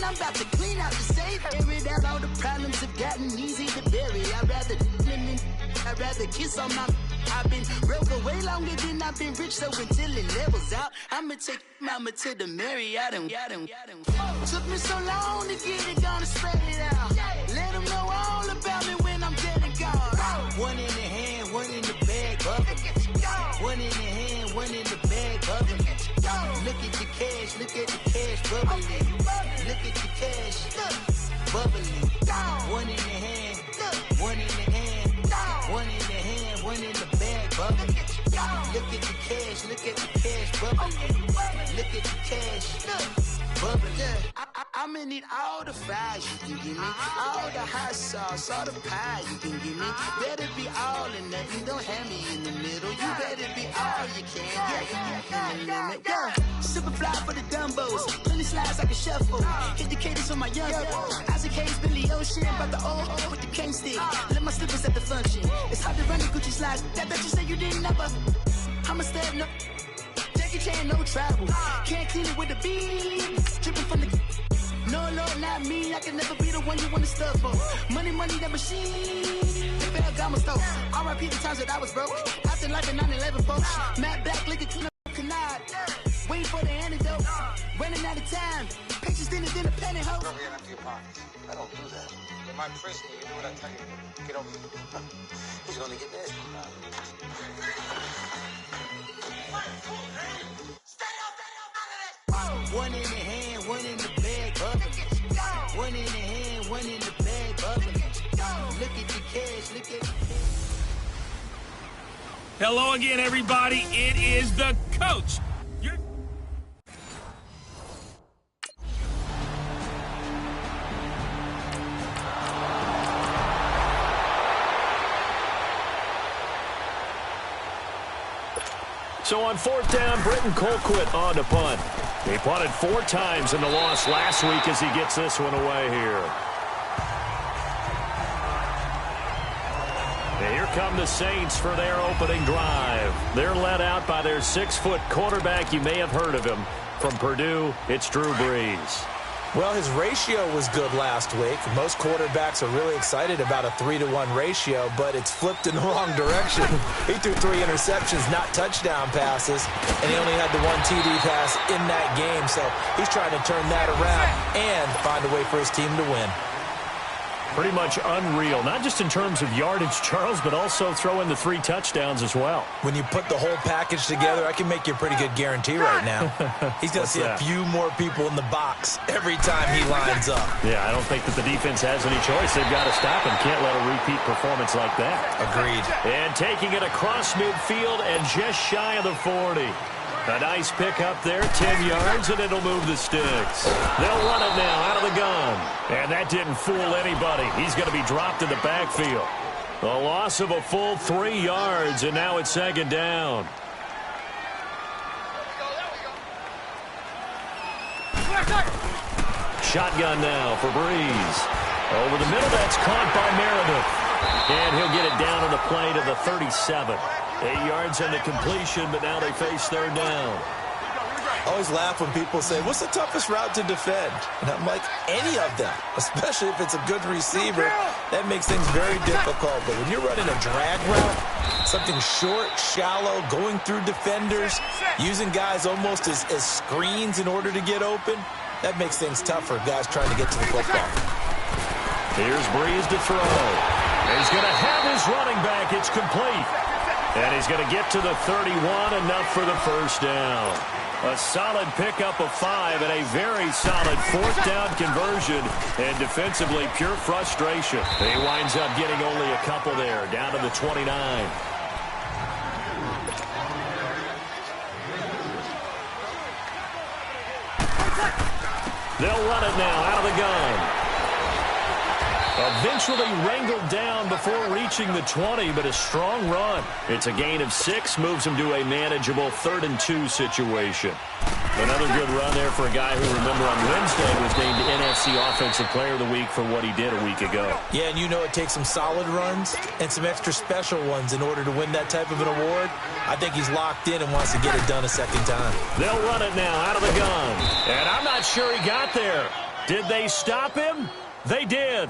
then I'm about to clean out the safe. Air it out, all the problems have gotten easy to bury. I'd rather kiss on my... I've been broke way longer than I've been rich, so until it levels out, I'ma take mama to the Marriott and took me so long to get it, gonna spread it out. Let them know all about me when I'm dead and gone. One in the hand, one in the bag, bubbling. One in the hand, one in the bag, bubbling. Look at the cash, look at the cash, bubbling. Look at the cash, bubbling. One in the hand, one in the hand, one in the hand, one in the bag, bubbling. Look at the cash, look at the cash, bubbling. Look at the cash, bubbling. I'ma need all the fries you can give me, all the hot sauce, all the pie you can give me. Better be all or nothing, don't have me in the middle. You better be all you can. Yeah. Super fly for the Dumbos, plenty slides like a shuffle. Hit the cadence on my young Isaac Hayes, Billy Ocean, about the old with the cane stick. Let my slippers at the function. It's hard to run the Gucci slides. That bet you say you didn't never. I'ma step no. Jackie Chan, no travel. Can't clean it with the beat. Dripping from the. No, not me. I can never be the one you wanna stuff for. Money, that machine. The bell got my stove. R.I.P. the times that I was broke. After life in 9/11, folks. Matt Black, liquor, canard. Waiting for the antidote. Running out of time. Pictures thinner than a pantyhose. Over here and empty your pockets. I don't do that. In my prison, you do what I tell you to. Get over here. He's gonna get nasty. One in the hand, one in the bag, bubbling. One in the hand, one in the bag, bubbling. Look at the cash, look at the cash. Hello again, everybody. It is the coach. So on fourth down, Britton Colquitt on to punt. He punted 4 times in the loss last week as he gets this one away here. And here come the Saints for their opening drive. They're led out by their 6-foot quarterback. You may have heard of him. From Purdue, it's Drew Brees. Well, his ratio was good last week. Most quarterbacks are really excited about a 3-to-1 ratio, but it's flipped in the wrong direction. He threw 3 interceptions, not touchdown passes, and he only had the 1 TD pass in that game. So he's trying to turn that around and find a way for his team to win. Pretty much unreal, not just in terms of yardage, Charles, but also throwing the 3 touchdowns as well. When you put the whole package together, I can make you a pretty good guarantee right now. He's going to see a few more people in the box every time he lines up. Yeah, I don't think that the defense has any choice. They've got to stop him. Can't let a repeat performance like that. Agreed. And taking it across midfield and just shy of the 40. A nice pick up there, 10 yards, and it'll move the sticks. They'll run it now out of the gun. And that didn't fool anybody. He's going to be dropped in the backfield. A loss of a full 3 yards, and now it's 2nd down. Shotgun now for Brees. Over the middle, that's caught by Meredith. And he'll get it down on the play to the 37. 8 yards on the completion, but now they face 3rd down. I always laugh when people say, what's the toughest route to defend? And I'm like, any of them, especially if it's a good receiver. That makes things very difficult. But when you're running a drag route, something short, shallow, going through defenders, using guys almost as screens in order to get open, that makes things tough for guys trying to get to the football. Here's Brees to throw. He's going to have his running back. It's complete. And he's going to get to the 31, enough for the 1st down. A solid pickup of 5 and a very solid 4th down conversion. And defensively, pure frustration. He winds up getting only a couple there, down to the 29. They'll run it now out of the gun. Eventually wrangled down before reaching the 20, but a strong run. It's a gain of 6, moves him to a manageable 3rd and 2 situation. Another good run there for a guy who, remember, on Wednesday was named NFC Offensive Player of the Week for what he did a week ago. Yeah, and you know it takes some solid runs and some extra special ones in order to win that type of an award. I think he's locked in and wants to get it done a 2nd time. They'll run it now out of the gun. And I'm not sure he got there. Did they stop him? They did.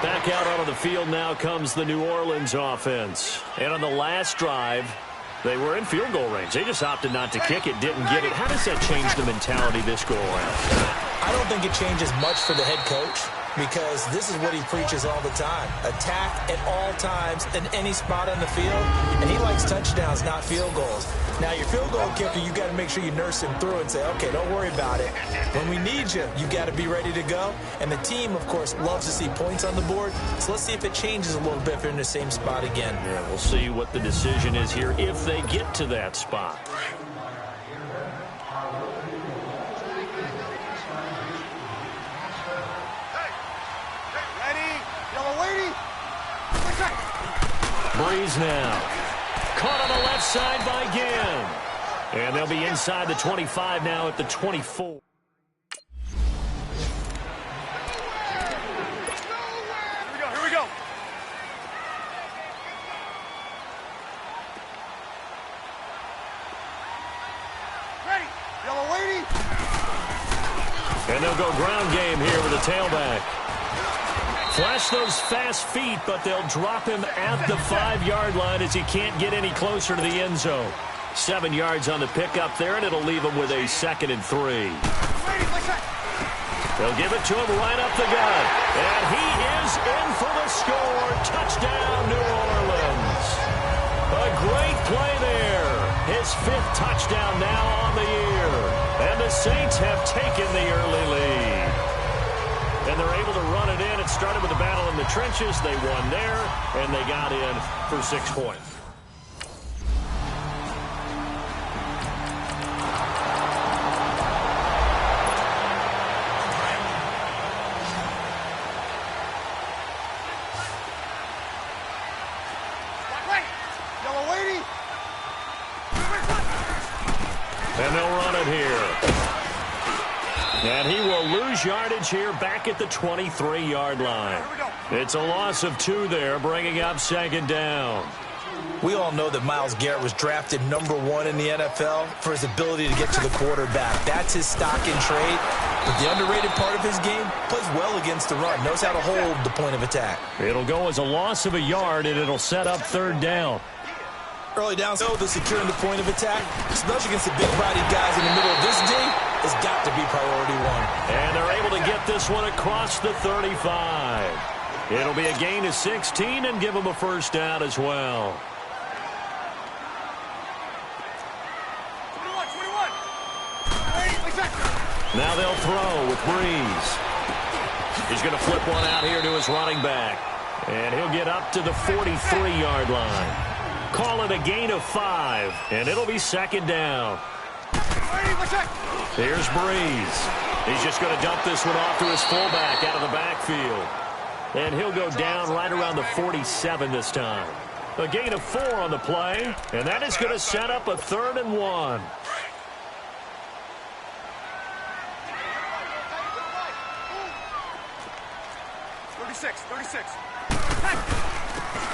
Back out onto the field now comes the New Orleans offense. And on the last drive, they were in field goal range. They just opted not to kick it, didn't get it. How does that change the mentality this go around? I don't think it changes much for the head coach, because this is what he preaches all the time. Attack at all times in any spot on the field, and he likes touchdowns, not field goals. Now, your field goal kicker, you got to make sure you nurse him through and say, okay, don't worry about it. When we need you, you got to be ready to go. And the team, of course, loves to see points on the board, so let's see if it changes a little bit if they're in the same spot again. Yeah, we'll see what the decision is here if they get to that spot. Breeze now. Caught on the left side by Ginn. And they'll be inside the 25 now at the 24. Here we go. Ready. Yellow lady. And they'll go ground game here with the tailback. Flash those fast feet, but they'll drop him at the 5-yard line as he can't get any closer to the end zone. 7 yards on the pickup there, and it'll leave him with a 2nd and 3. They'll give it to him right up the gut. And he is in for the score. Touchdown, New Orleans. A great play there. His 5th touchdown now on the year. And the Saints have taken the early lead. And they're able to run it in. It started with a battle in the trenches. They won there, and they got in for 6 points. Yellow lady. And they'll run it here. And he will lose yardage here back at the 23-yard line. It's a loss of 2 there, bringing up 2nd down. We all know that Myles Garrett was drafted #1 in the NFL for his ability to get to the quarterback. That's his stock in trade. But the underrated part of his game, plays well against the run, knows how to hold the point of attack. It'll go as a loss of a yard, and it'll set up 3rd down. Early down, so the securing the point of attack, especially against the big-bodied guys in the middle of this D, has got to be priority 1. And they're able to get this one across the 35. It'll be a gain of 16 and give them a 1st down as well. 21. Now they'll throw with Breeze. He's going to flip one out here to his running back. And he'll get up to the 43-yard line. Call it a gain of 5, and it'll be 2nd down. Here's Breeze. He's just going to dump this one off to his fullback out of the backfield. And he'll go down right around the 47 this time. A gain of 4 on the play, and that is going to set up a 3rd and 1.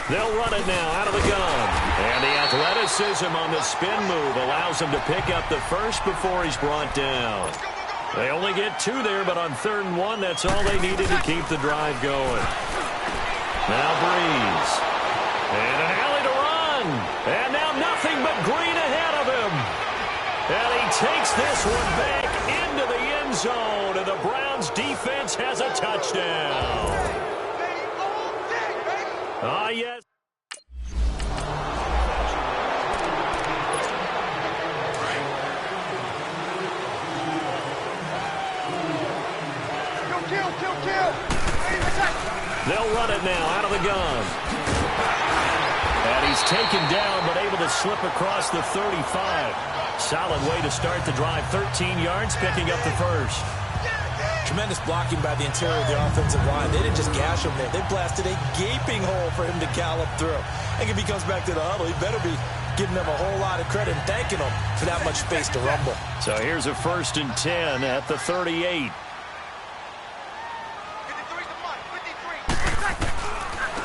They'll run it now out of the gun. And the athleticism on the spin move allows him to pick up the 1st before he's brought down. They only get 2 there, but on 3rd and 1, that's all they needed to keep the drive going. Now Breeze. And an alley to run. And now nothing but green ahead of him. And he takes this one back into the end zone, and the Browns defense has a touchdown. Ah, yes. Kill. They'll run it now out of the gun. And he's taken down, but able to slip across the 35. Solid way to start the drive. 13 yards, picking up the 1st. Tremendous blocking by the interior of the offensive line. They didn't just gash him there. They blasted a gaping hole for him to gallop through. I think if he comes back to the huddle, he better be giving them a whole lot of credit and thanking them for that much space to rumble. So here's a 1st and 10 at the 38.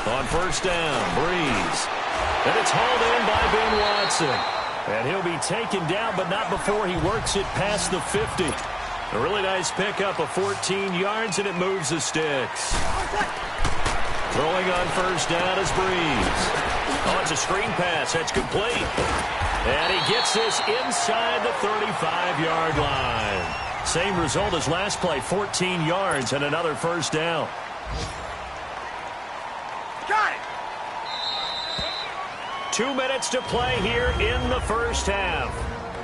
On first down, Breeze. And it's hauled in by Ben Watson. And he'll be taken down, but not before he works it past the 50. A really nice pickup of 14 yards, and it moves the sticks. Throwing on first down is Breeze. Oh, it's a screen pass. That's complete. And he gets this inside the 35-yard line. Same result as last play, 14 yards and another first down. Got it! 2 minutes to play here in the first half.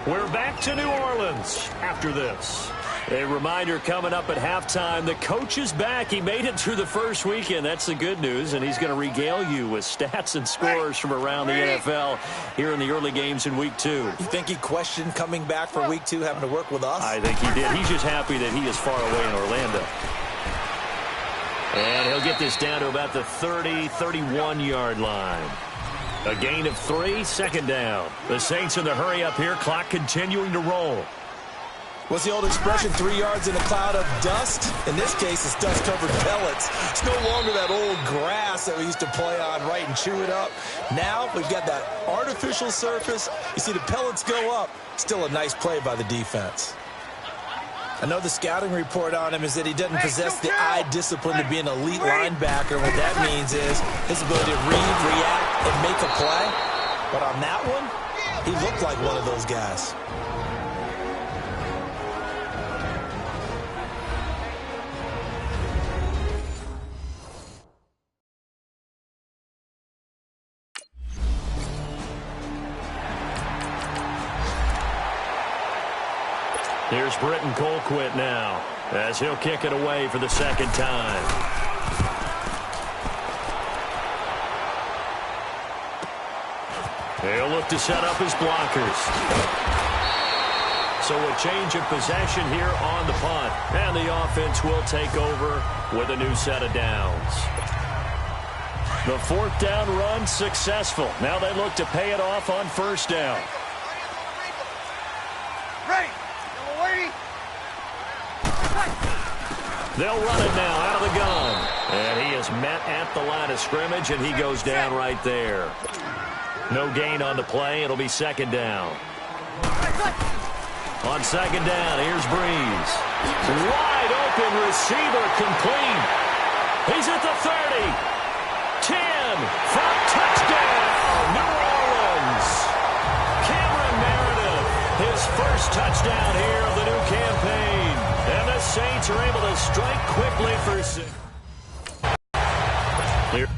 We're back to New Orleans after this. A reminder coming up at halftime, the coach is back. He made it through the first weekend. That's the good news, and he's going to regale you with stats and scores from around the NFL here in the early games in Week 2. You think he questioned coming back for Week 2, having to work with us? I think he did. He's just happy that he is far away in Orlando. And he'll get this down to about the 30, 31-yard line. A gain of 3, second down. The Saints in the hurry up here, clock continuing to roll. What's the old expression, 3 yards in a cloud of dust? In this case, it's dust-covered pellets. It's no longer that old grass that we used to play on, right, and chew it up. Now we've got that artificial surface. You see the pellets go up. Still a nice play by the defense. I know the scouting report on him is that he doesn't possess the eye discipline to be an elite linebacker. What that means is his ability to read, react, and make a play. But on that one, he looked like one of those guys. Here's Britton Colquitt now as he'll kick it away for the second time. He'll look to set up his blockers. So a change of possession here on the punt. And the offense will take over with a new set of downs. The fourth down run successful. Now they look to pay it off on first down. Ready! They'll run it now out of the gun. And he is met at the line of scrimmage, and he goes down right there. No gain on the play. It'll be second down. On second down, here's Breeze. Wide open receiver complete. He's at the 30. 10 for touchdown, New Orleans. Cameron Meredith, his first touchdown here of the new campaign. And the Saints are able to strike quickly for 6. Here's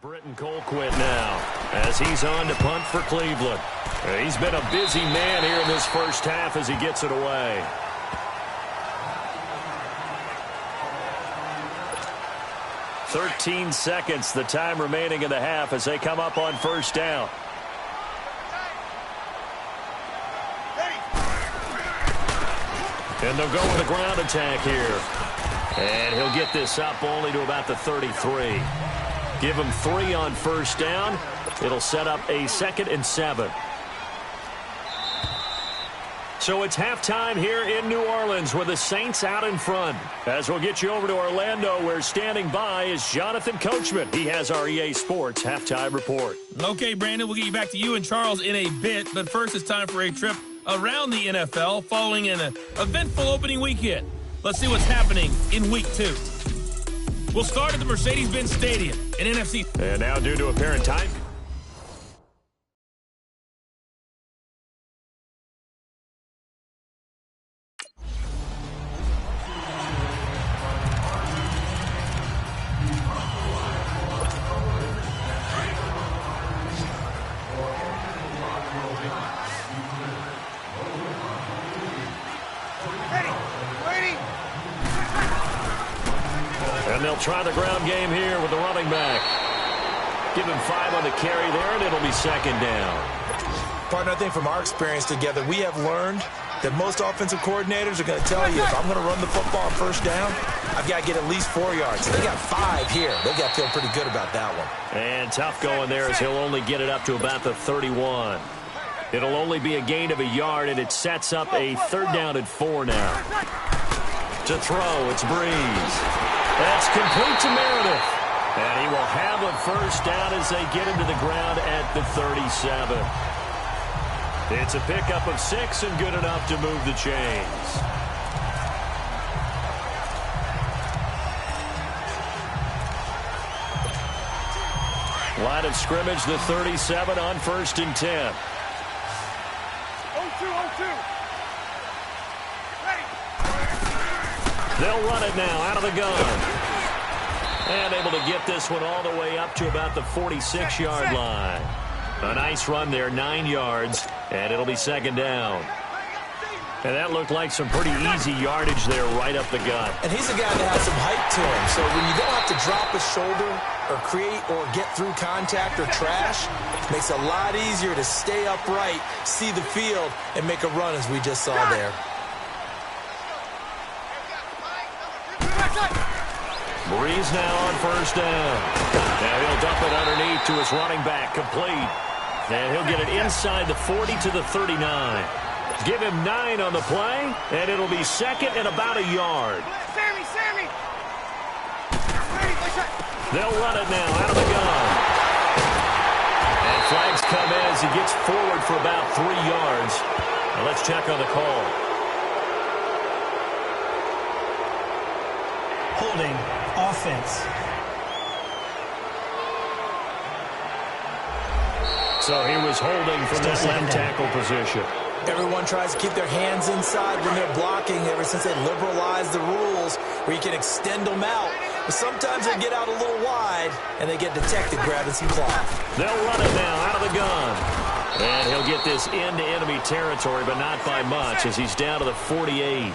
Britton Colquitt now as he's on to punt for Cleveland. He's been a busy man here in this first half as he gets it away. "13 seconds, the time remaining in the half as they come up on first down. And they'll go with a ground attack here. And he'll get this up only to about the 33. Give him 3 on first down. It'll set up a 2nd and 7. So it's halftime here in New Orleans with the Saints out in front. As we'll get you over to Orlando, where standing by is Jonathan Coachman. He has our EA Sports halftime report. Okay, Brandon, we'll get you back to you and Charles in a bit. But first, it's time for a trip around the NFL following an eventful opening weekend. Let's see what's happening in Week 2. We'll start at the Mercedes-Benz Stadium in NFC. And now, due to apparent time. And they'll try the ground game here with the running back. Give him 5 on the carry there, and it'll be second down. Partner, I think from our experience together, we have learned that most offensive coordinators are going to tell you, if I'm going to run the football on first down, I've got to get at least 4 yards. So they got 5 here. They've got to feel pretty good about that one. And tough going there as he'll only get it up to about the 31. It'll only be a gain of a yard, and it sets up a 3rd down and 4 now. To throw, it's Breeze. That's complete to Meredith. And he will have a 1st down as they get him to the ground at the 37. It's a pickup of 6 and good enough to move the chains. Line of scrimmage, the 37 on 1st and 10. 0-2. Ready. They'll run it now out of the gun. And able to get this one all the way up to about the 46-yard line. A nice run there, 9 yards, and it'll be 2nd down. And that looked like some pretty easy yardage there right up the gut. And he's a guy that has some height to him, so when you don't have to drop his shoulder or create or get through contact or trash, it makes it a lot easier to stay upright, see the field, and make a run as we just saw there. Breeze now on 1st down. Now he'll dump it underneath to his running back, complete. And he'll get it inside the 40 to the 39. Give him 9 on the play, and it'll be 2nd and about a yard. Sammy! They'll run it now out of the gun. And flags come in as he gets forward for about 3 yards. Now let's check on the call. Holding offense. So he was holding from that left tackle position. Everyone tries to keep their hands inside when they're blocking ever since they liberalized the rules where you can extend them out. But sometimes they get out a little wide, and they get detected grabbing some cloth. They'll run it now out of the gun. And he'll get this into enemy territory, but not by much as he's down to the 48.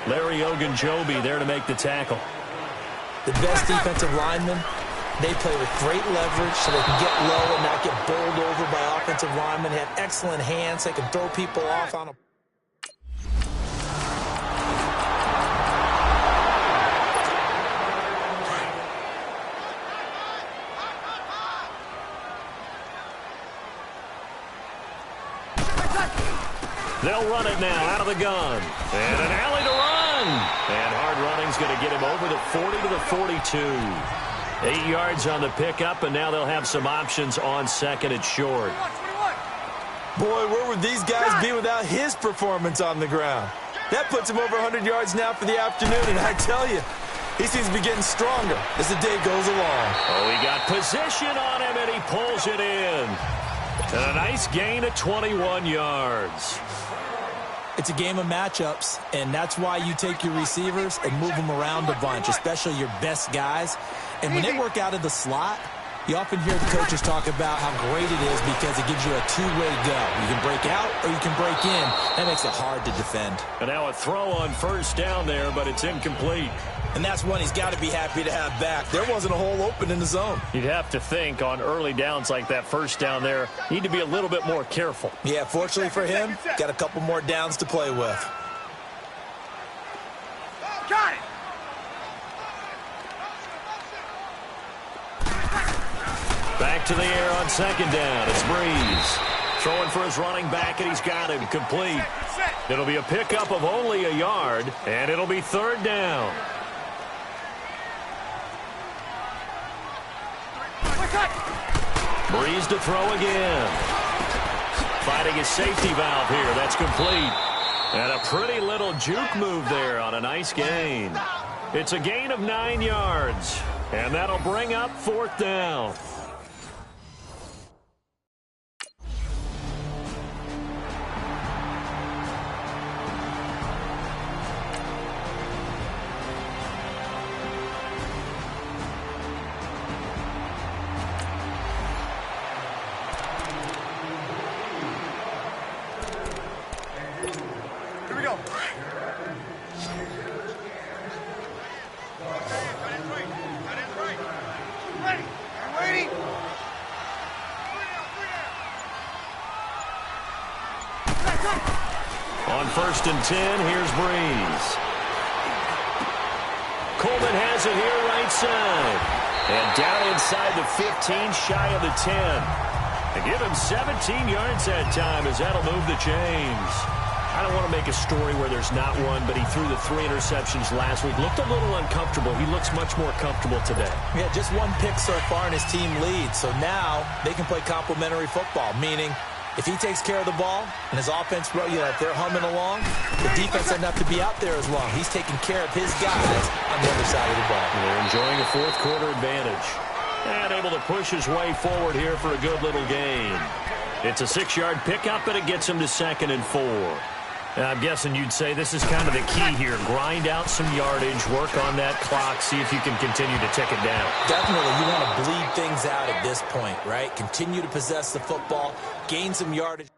Larry Ogunjobi there to make the tackle. The best defensive linemen, they play with great leverage so they can get low and not get bowled over by offensive linemen. They have excellent hands. They can throw people off on them. They'll run it now out of the gun. And an alley to run. And hard running's going to get him over the 40 to the 42. 8 yards on the pickup, and now they'll have some options on 2nd and short. Boy, where would these guys be without his performance on the ground? That puts him over 100 yards now for the afternoon, and I tell you, he seems to be getting stronger as the day goes along. Oh, he got position on him, and he pulls it in. And a nice gain of 21 yards. It's a game of matchups, and that's why you take your receivers and move them around a bunch, especially your best guys. And when they work out of the slot, you often hear the coaches talk about how great it is because it gives you a two-way go. You can break out or you can break in. That makes it hard to defend. And now a throw on 1st down there, but it's incomplete. And that's one he's got to be happy to have back. There wasn't a hole open in the zone. You'd have to think on early downs like that 1st down there, you need to be a little bit more careful. Yeah, fortunately for him, got a couple more downs to play with. Got it! Back to the air on 2nd down. It's Breeze. Throwing for his running back, and he's got him complete. It'll be a pickup of only a yard, and it'll be 3rd down. Breeze to throw again. Finding his safety valve here. That's complete. And a pretty little juke move there on a nice gain. It's a gain of 9 yards, and that'll bring up 4th down. Here we go. Ready. I'm waiting. On 1st and 10, here's Breeze. Coleman has it here right side. And down inside the 15, shy of the 10. And give him 17 yards that time as that'll move the chains. I don't want to make a story where there's not one, but he threw the 3 interceptions last week. Looked a little uncomfortable. He looks much more comfortable today. Yeah, just 1 pick so far and his team leads. So now they can play complementary football, meaning if he takes care of the ball and his offense, if they're humming along, the defense doesn't have to be out there as long. He's taking care of his guys on the other side of the ball. And they're enjoying a fourth quarter advantage. And able to push his way forward here for a good little gain. It's a 6-yard pickup, and it gets him to 2nd and 4. I'm guessing you'd say this is kind of the key here. Grind out some yardage, work on that clock, see if you can continue to tick it down. Definitely. You want to bleed things out at this point, right? Continue to possess the football, gain some yardage.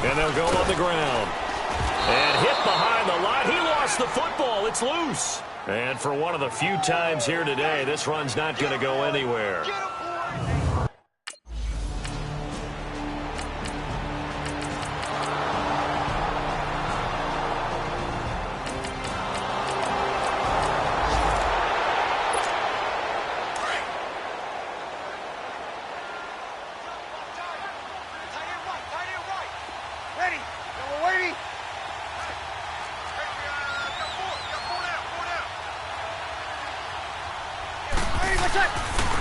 And they'll go on the ground. And hit behind the line. He lost the football. It's loose. And for one of the few times here today, this run's not going to go anywhere.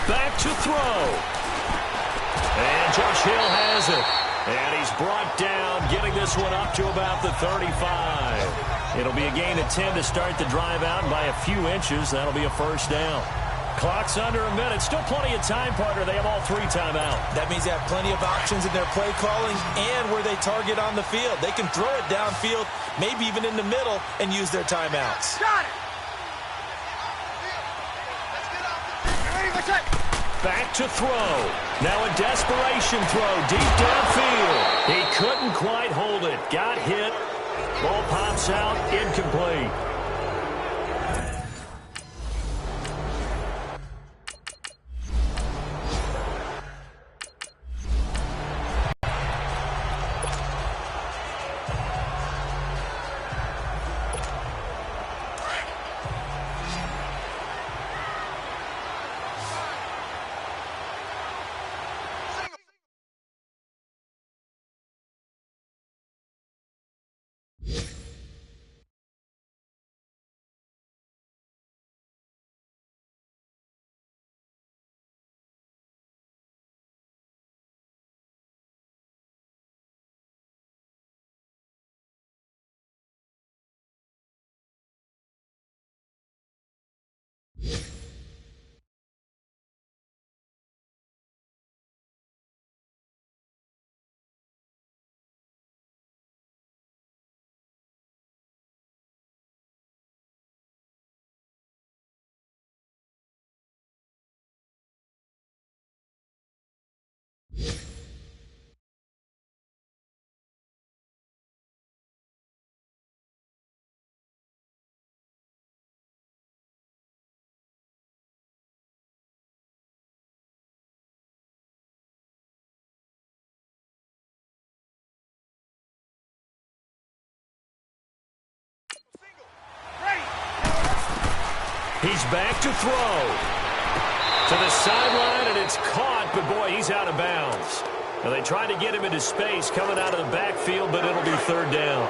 Back to throw. And Josh Hill has it. And he's brought down, getting this one up to about the 35. It'll be a gain of 10 to start the drive out, and by a few inches, that'll be a first down. Clock's under a minute. Still plenty of time, partner. They have all 3 timeout. That means they have plenty of options in their play calling and where they target on the field. They can throw it downfield, maybe even in the middle, and use their timeouts. Got it! Back to throw. Now a desperation throw deep downfield. He couldn't quite hold it. Got hit. Ball pops out. Incomplete. He's back to throw. To the sideline, and it's caught, but boy, he's out of bounds. Now, they tried to get him into space coming out of the backfield, but it'll be 3rd down.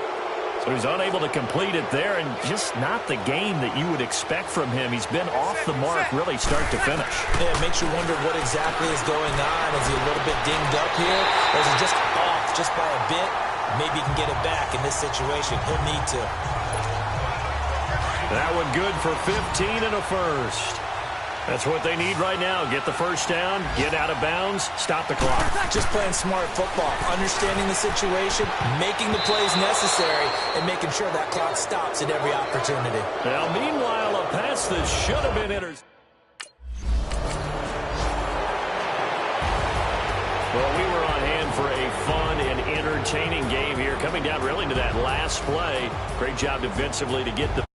So he's unable to complete it there, and just not the game that you would expect from him. He's been off the mark really start to finish. Yeah, it makes you wonder what exactly is going on. Is he a little bit dinged up here? Or is he just off just by a bit? Maybe he can get it back in this situation. He'll need to. That one good for 15 and a first. That's what they need right now. Get the first down, get out of bounds, stop the clock. Just playing smart football, understanding the situation, making the plays necessary, and making sure that clock stops at every opportunity. Now, meanwhile, a pass that should have been intercepted. Well, we were on hand for a fun and entertaining game here, coming down really to that last play. Great job defensively to get the